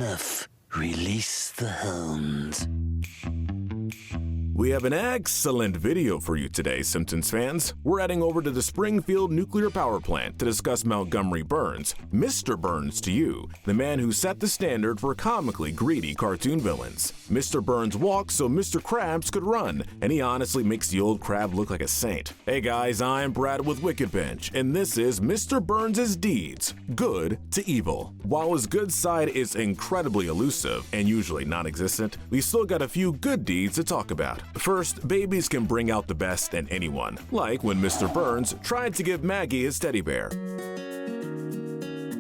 enough. Release the hounds. We have an excellent video for you today, Simpsons fans. We're heading over to the Springfield Nuclear Power Plant to discuss Montgomery Burns, Mr. Burns to you, the man who set the standard for comically greedy cartoon villains. Mr. Burns walks so Mr. Krabs could run, and he honestly makes the old crab look like a saint. Hey guys, I'm Brad with Wicked Bench, and this is Mr. Burns' deeds, good to evil. While his good side is incredibly elusive and usually non-existent, we still got a few good deeds to talk about. First, babies can bring out the best in anyone, like when Mr. Burns tried to give Maggie his teddy bear.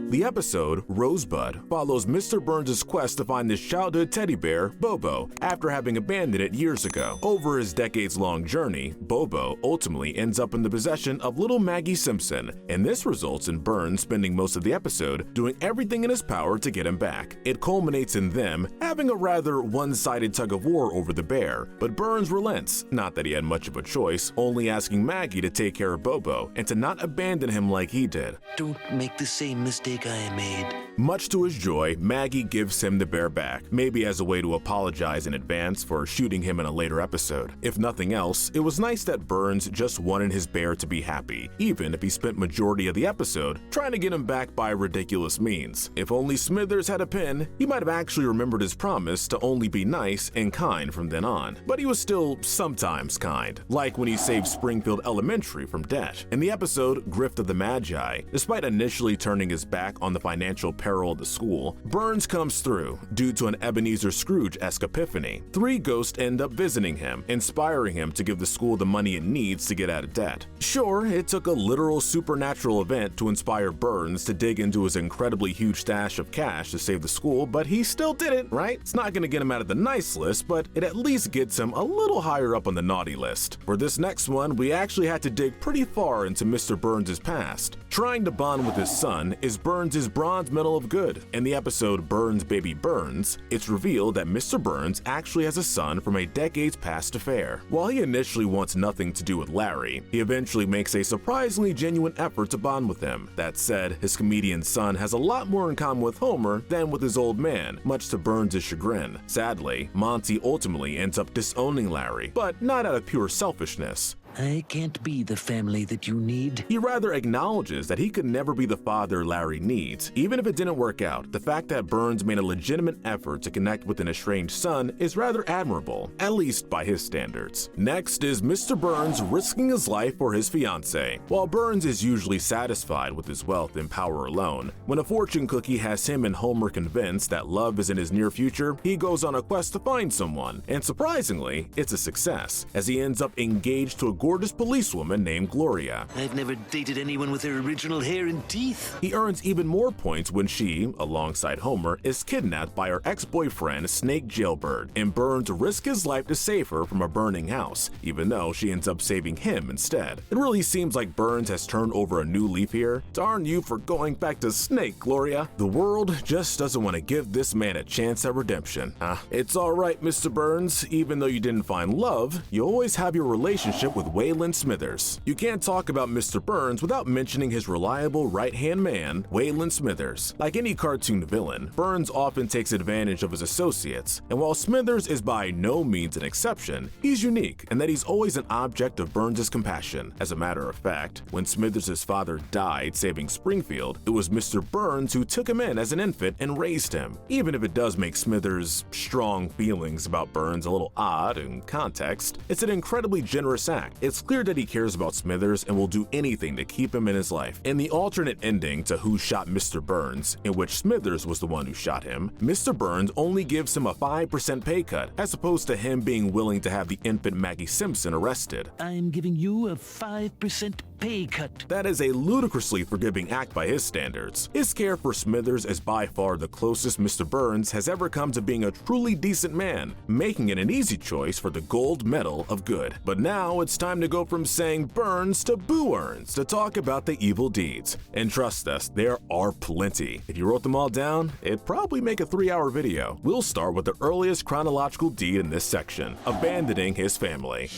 The episode, Rosebud, follows Mr. Burns' quest to find his childhood teddy bear, Bobo, after having abandoned it years ago. Over his decades-long journey, Bobo ultimately ends up in the possession of little Maggie Simpson, and this results in Burns spending most of the episode doing everything in his power to get him back. It culminates in them having a rather one-sided tug-of-war over the bear, but Burns relents, not that he had much of a choice, only asking Maggie to take care of Bobo and to not abandon him like he did. Don't make the same mistake I made. Much to his joy, Maggie gives him the bear back, maybe as a way to apologize in advance for shooting him in a later episode. If nothing else, it was nice that Burns just wanted his bear to be happy, even if he spent majority of the episode trying to get him back by ridiculous means. If only Smithers had a pen, he might have actually remembered his promise to only be nice and kind from then on. But he was still sometimes kind, like when he saved Springfield Elementary from debt. In the episode, Grift of the Magi, despite initially turning his back on the financial peril of the school, Burns comes through due to an Ebenezer Scrooge-esque epiphany. Three ghosts end up visiting him, inspiring him to give the school the money it needs to get out of debt. Sure, it took a literal supernatural event to inspire Burns to dig into his incredibly huge stash of cash to save the school, but he still did it, right? It's not going to get him out of the nice list, but it at least gets him a little higher up on the naughty list. For this next one, we actually had to dig pretty far into Mr. Burns' past. Trying to bond with his son is Burns' Bronze Medal of Good. In the episode Burns Baby Burns, it's revealed that Mr. Burns actually has a son from a decades past affair. While he initially wants nothing to do with Larry, he eventually makes a surprisingly genuine effort to bond with him. That said, his comedian son has a lot more in common with Homer than with his old man, much to Burns' chagrin. Sadly, Monty ultimately ends up disowning Larry, but not out of pure selfishness. I can't be the family that you need. He rather acknowledges that he could never be the father Larry needs. Even if it didn't work out, the fact that Burns made a legitimate effort to connect with an estranged son is rather admirable, at least by his standards. Next is Mr. Burns risking his life for his fiancée. While Burns is usually satisfied with his wealth and power alone, when a fortune cookie has him and Homer convinced that love is in his near future, he goes on a quest to find someone, and surprisingly, it's a success, as he ends up engaged to a gorgeous policewoman named Gloria. I've never dated anyone with their original hair and teeth. He earns even more points when she, alongside Homer, is kidnapped by her ex-boyfriend Snake Jailbird, and Burns risks his life to save her from a burning house, even though she ends up saving him instead. It really seems like Burns has turned over a new leaf here. Darn you for going back to Snake, Gloria. The world just doesn't want to give this man a chance at redemption. It's alright, Mr. Burns, even though you didn't find love, you always have your relationship with Waylon Smithers. You can't talk about Mr. Burns without mentioning his reliable right-hand man, Waylon Smithers. Like any cartoon villain, Burns often takes advantage of his associates, and while Smithers is by no means an exception, he's unique in that he's always an object of Burns' compassion. As a matter of fact, when Smithers' father died saving Springfield, it was Mr. Burns who took him in as an infant and raised him. Even if it does make Smithers' strong feelings about Burns a little odd in context, it's an incredibly generous act. It's clear that he cares about Smithers and will do anything to keep him in his life. In the alternate ending to Who Shot Mr. Burns, in which Smithers was the one who shot him, Mr. Burns only gives him a 5% pay cut, as opposed to him being willing to have the infant Maggie Simpson arrested. I'm giving you a 5% pay cut. That is a ludicrously forgiving act by his standards. His care for Smithers is by far the closest Mr. Burns has ever come to being a truly decent man, making it an easy choice for the Gold Medal of Good. But now it's time to go from saying Burns to Boo-Earns to talk about the evil deeds. And trust us, there are plenty. If you wrote them all down, it'd probably make a 3-hour video. We'll start with the earliest chronological deed in this section, abandoning his family.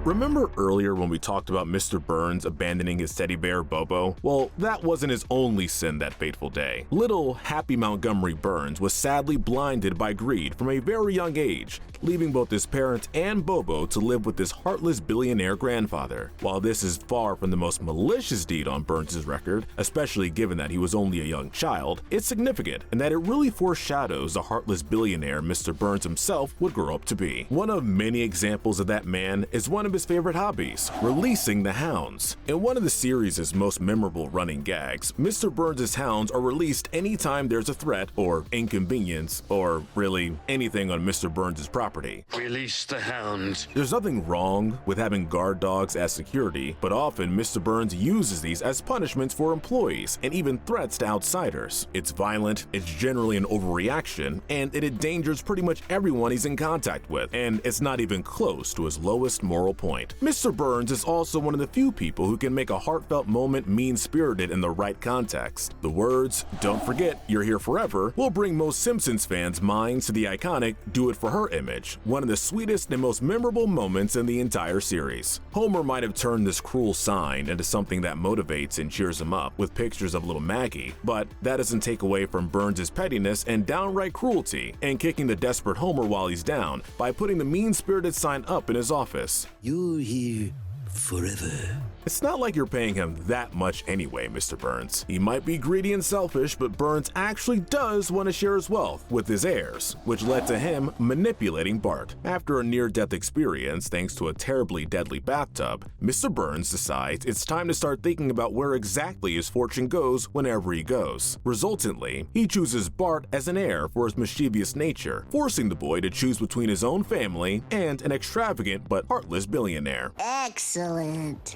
Remember earlier when we talked about Mr. Burns abandoning his teddy bear Bobo? Well, that wasn't his only sin that fateful day. Little happy Montgomery Burns was sadly blinded by greed from a very young age, leaving both his parents and Bobo to live with his heartless billionaire grandfather. While this is far from the most malicious deed on Burns' record, especially given that he was only a young child, it's significant in that it really foreshadows the heartless billionaire Mr. Burns himself would grow up to be. One of many examples of that man is one of his favorite hobbies, releasing the hounds. In one of the series' most memorable running gags, Mr. Burns' hounds are released anytime there's a threat or inconvenience or really anything on Mr. Burns' property. Release the hound. There's nothing wrong with having guard dogs as security, but often Mr. Burns uses these as punishments for employees and even threats to outsiders. It's violent, it's generally an overreaction, and it endangers pretty much everyone he's in contact with, and it's not even close to his lowest moral point. Mr. Burns is also one of the few people who can make a heartfelt moment mean-spirited in the right context. The words, "Don't forget, you're here forever," will bring most Simpsons fans' minds to the iconic "Do It For Her" image, one of the sweetest and most memorable moments in the entire series. Homer might have turned this cruel sign into something that motivates and cheers him up with pictures of little Maggie, but that doesn't take away from Burns' pettiness and downright cruelty and kicking the desperate Homer while he's down by putting the mean-spirited sign up in his office. You're here forever. It's not like you're paying him that much anyway, Mr. Burns. He might be greedy and selfish, but Burns actually does want to share his wealth with his heirs, which led to him manipulating Bart. After a near-death experience thanks to a terribly deadly bathtub, Mr. Burns decides it's time to start thinking about where exactly his fortune goes whenever he goes. Resultantly, he chooses Bart as an heir for his mischievous nature, forcing the boy to choose between his own family and an extravagant but heartless billionaire. Excellent.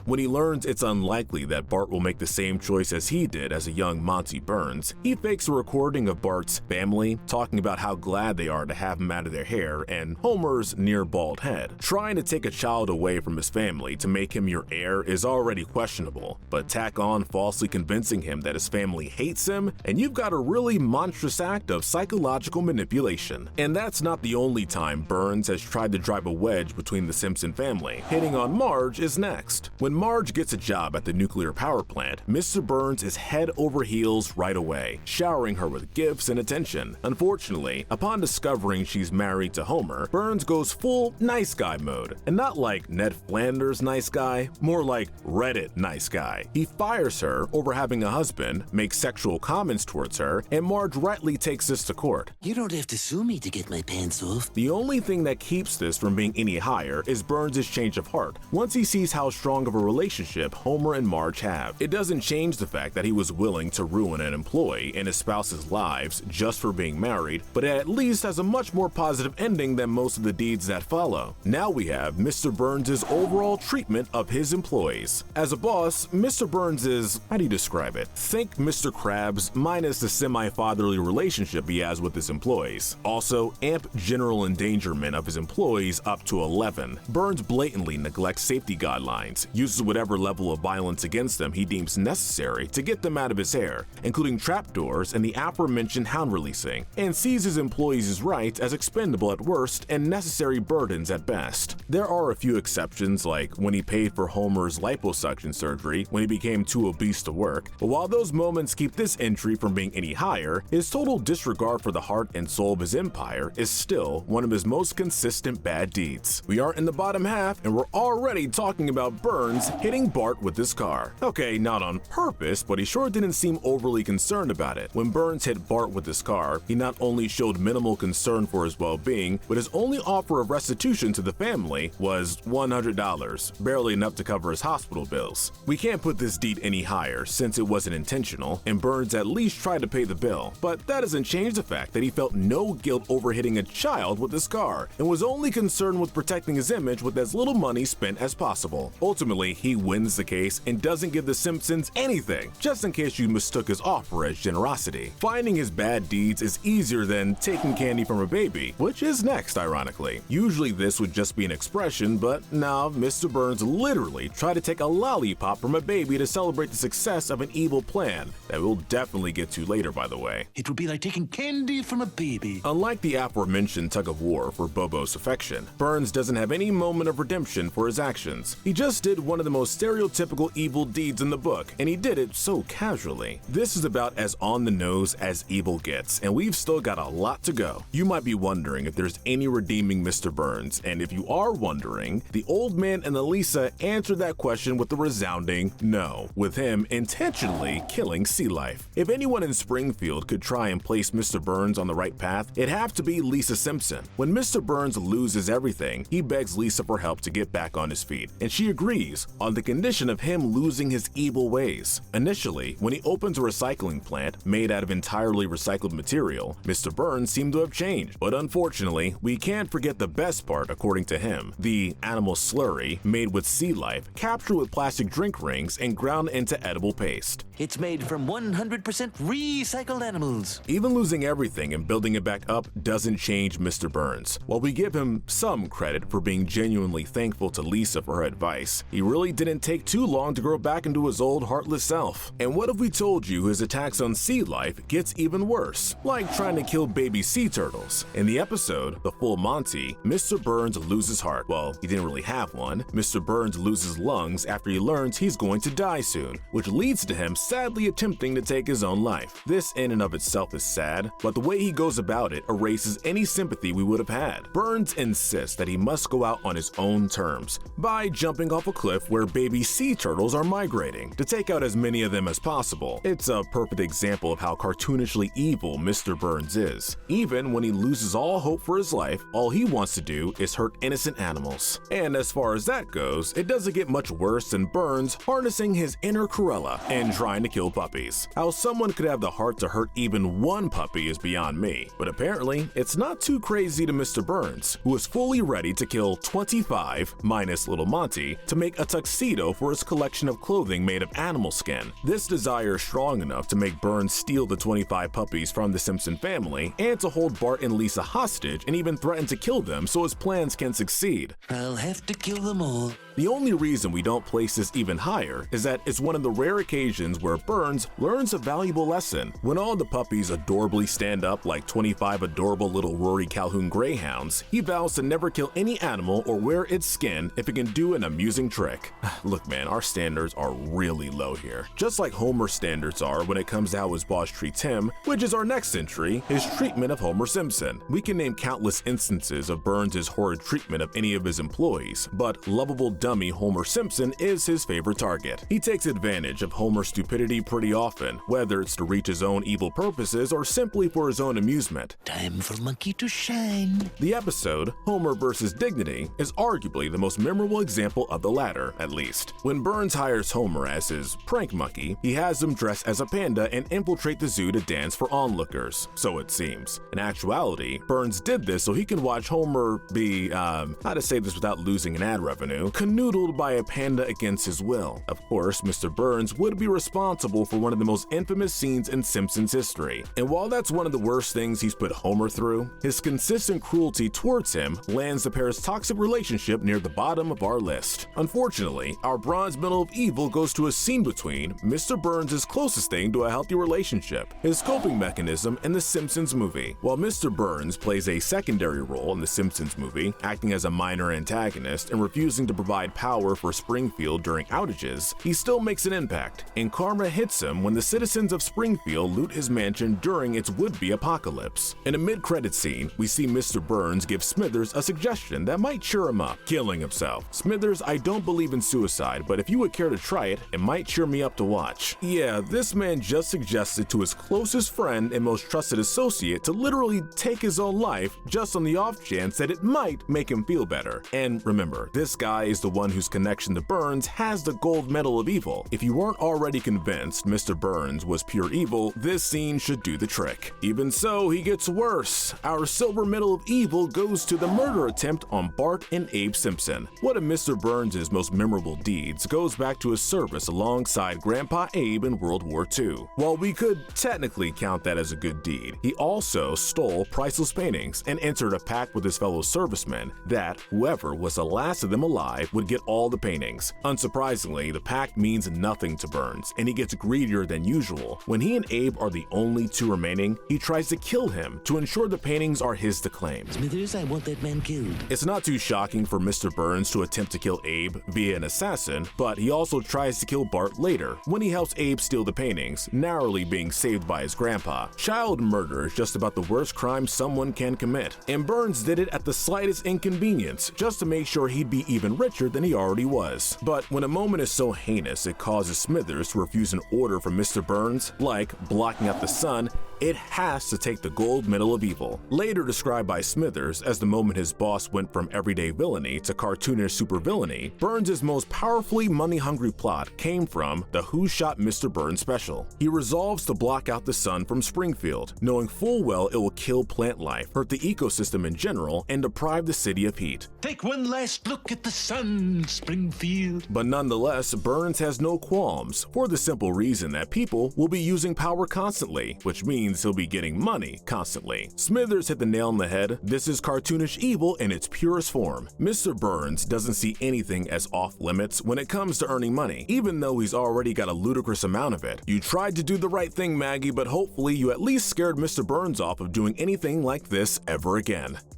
When he learns it's unlikely that Bart will make the same choice as he did as a young Monty Burns, he fakes a recording of Bart's family talking about how glad they are to have him out of their hair and Homer's near bald head. Trying to take a child away from his family to make him your heir is already questionable, but tack on falsely convincing him that his family hates him, and you've got a really monstrous act of psychological manipulation. And that's not the only time Burns has tried to drive a wedge between the Simpson family. Hitting on Marge is next. When Marge gets a job at the nuclear power plant, Mr. Burns is head over heels right away, showering her with gifts and attention. Unfortunately, upon discovering she's married to Homer, Burns goes full nice guy mode, and not like Ned Flanders nice guy, more like Reddit nice guy. He fires her over having a husband, makes sexual comments towards her, and Marge rightly takes this to court. You don't have to sue me to get my pants off. The only thing that keeps this from being any higher is Burns' change of heart once he sees how strong of a relationship Homer and Marge have. It doesn't change the fact that he was willing to ruin an employee and his spouse's lives just for being married, but it at least has a much more positive ending than most of the deeds that follow. Now we have Mr. Burns' overall treatment of his employees. As a boss, Mr. Burns is, how do you describe it? Think Mr. Krabs minus the semi-fatherly relationship he has with his employees. Also, amp general endangerment of his employees up to 11. Burns blatantly neglects safety guidelines, uses whatever level of violence against them he deems necessary to get them out of his hair, including trapdoors and the aforementioned hound releasing, and sees his employees' rights as expendable at worst and necessary burdens at best. There are a few exceptions, like when he paid for Homer's liposuction surgery when he became too obese to work, but while those moments keep this entry from being any higher, his total disregard for the heart and soul of his empire is still one of his most consistent bad deeds. We aren't in the bottom half, and we're already talking about Burns hitting Bart with his car. Okay, not on purpose, but he sure didn't seem overly concerned about it. When Burns hit Bart with his car, he not only showed minimal concern for his well-being, but his only offer of restitution to the family was $100, barely enough to cover his hospital bills. We can't put this deed any higher since it wasn't intentional, and Burns at least tried to pay the bill, but that doesn't change the fact that he felt no guilt over hitting a child with his car, and was only concerned with protecting his image with as little money spent as possible. Ultimately, he wins the case and doesn't give the Simpsons anything, just in case you mistook his offer as generosity. Finding his bad deeds is easier than taking candy from a baby, which is next, ironically. Usually this would just be an expression, but now Mr. Burns literally tried to take a lollipop from a baby to celebrate the success of an evil plan that we'll definitely get to later, by the way. It would be like taking candy from a baby. Unlike the aforementioned tug-of-war for Bobo's affection, Burns doesn't have any moment of redemption for his actions. He just did one of the most stereotypical evil deeds in the book, and he did it so casually. This is about as on the nose as evil gets, and we've still got a lot to go. You might be wondering if there's any redeeming Mr. Burns, and if you are wondering, the old man and Elisa answered that question with a resounding no, with him intentionally killing sea life. If anyone in Springfield could try and place Mr. Burns on the right path, it'd have to be Lisa Simpson. When Mr. Burns loses everything, he begs Lisa for help to get back on his feet, and she agrees on the condition of him losing his evil ways. Initially, when he opens a recycling plant made out of entirely recycled material, Mr. Burns seemed to have changed, but unfortunately, we can't forget the best part according to him, the animal slurry made with sea life, captured with plastic drink rings and ground into edible paste. It's made from 100% recycled animals. Even losing everything and building it back up doesn't change Mr. Burns. While we give him some credit for being genuinely thankful to Lisa for her advice, he really didn't take too long to grow back into his old heartless self. And what if we told you his attacks on sea life gets even worse, like trying to kill baby sea turtles? In the episode, The Full Monty, Mr. Burns loses heart. Well, he didn't really have one. Mr. Burns loses lungs after he learns he's going to die soon, which leads to him sadly attempting to take his own life. This in and of itself is sad, but the way he goes about it erases any sympathy we would have had. Burns insists that he must go out on his own terms by jumping off a cliff where baby sea turtles are migrating to take out as many of them as possible. It's a perfect example of how cartoonishly evil Mr. Burns is. Even when he loses all hope for his life, all he wants to do is hurt innocent animals. And as far as that goes, it doesn't get much worse than Burns harnessing his inner Cruella and trying to kill puppies. How someone could have the heart to hurt even one puppy is beyond me, but apparently it's not too crazy to Mr. Burns, who is fully ready to kill 25, minus Little Monty, to make a tuxedo for his collection of clothing made of animal skin. This desire is strong enough to make Burns steal the 25 puppies from the Simpson family and to hold Bart and Lisa hostage and even threaten to kill them so his plans can succeed. I'll have to kill them all. The only reason we don't place this even higher is that it's one of the rare occasions where Burns learns a valuable lesson. When all the puppies adorably stand up like 25 adorable little Rory Calhoun greyhounds, he vows to never kill any animal or wear its skin if it can do an amusing trick. Look man, our standards are really low here. Just like Homer's standards are when it comes to how his boss treats him, which is our next entry, his treatment of Homer Simpson. We can name countless instances of Burns' horrid treatment of any of his employees, but lovable dummy Homer Simpson is his favorite target. He takes advantage of Homer's stupidity pretty often, whether it's to reach his own evil purposes or simply for his own amusement. Time for Monkey to shine. The episode, Homer vs. Dignity, is arguably the most memorable example of the latter, at least. When Burns hires Homer as his prank monkey, he has him dress as a panda and infiltrate the zoo to dance for onlookers, so it seems. In actuality, Burns did this so he can watch Homer be, how to say this without losing an ad revenue, canoodled by a panda against his will. Of course, Mr. Burns would be responsible for one of the most infamous scenes in Simpsons history. And while that's one of the worst things he's put Homer through, his consistent cruelty towards him lands the pair's toxic relationship near the bottom of our list. Unfortunately, our bronze medal of evil goes to a scene between Mr. Burns' closest thing to a healthy relationship, his coping mechanism in the Simpsons movie. While Mr. Burns plays a secondary role in the Simpsons movie, acting as a minor antagonist and refusing to provide power for Springfield during outages, he still makes an impact, and karma hits him when the citizens of Springfield loot his mansion during its would-be apocalypse. In a mid-credit scene, we see Mr. Burns give Smithers a suggestion that might cheer him up, killing himself. Smithers, I don't believe in suicide, but if you would care to try it, it might cheer me up to watch. Yeah, this man just suggested to his closest friend and most trusted associate to literally take his own life just on the off chance that it might make him feel better. And remember, this guy is the one whose connection to Burns has the gold medal of evil. If you weren't already convinced Mr. Burns was pure evil, this scene should do the trick. Even so, he gets worse. Our silver medal of evil goes to the murder attempt on Bart and Abe Simpson. One of Mr. Burns' most memorable deeds goes back to his service alongside Grandpa Abe in World War II. While we could technically count that as a good deed, he also stole priceless paintings and entered a pact with his fellow servicemen that whoever was the last of them alive would get all the paintings. Unsurprisingly, the pact means nothing to Burns, and he gets greedier than usual. When he and Abe are the only two remaining, he tries to kill him to ensure the paintings are his to claim. Smithers, I want that man killed. It's not too shocking for Mr. Burns to attempt to kill Abe via an assassin, but he also tries to kill Bart later when he helps Abe steal the paintings, narrowly being saved by his grandpa. Child murder is just about the worst crime someone can commit, and Burns did it at the slightest inconvenience just to make sure he'd be even richer than he already was. But when a moment is so heinous it causes Smithers to refuse an order from Mr. Burns, like blocking out the sun, it has to take the gold medal of evil. Later described by Smithers as the moment his boss went from everyday villainy to cartoonish supervillainy, Burns' most powerfully money-hungry plot came from the Who Shot Mr. Burns special. He resolves to block out the sun from Springfield, knowing full well it will kill plant life, hurt the ecosystem in general, and deprive the city of heat. Take one last look at the sun, Springfield. But nonetheless, Burns has no qualms, for the simple reason that people will be using power constantly, which means he'll be getting money constantly. Smithers hit the nail on the head. This is cartoonish evil in its purest form. Mr. Burns doesn't see anything as off limits when it comes to earning money, even though he's already got a ludicrous amount of it. You tried to do the right thing, Maggie, but hopefully you at least scared Mr. Burns off of doing anything like this ever again.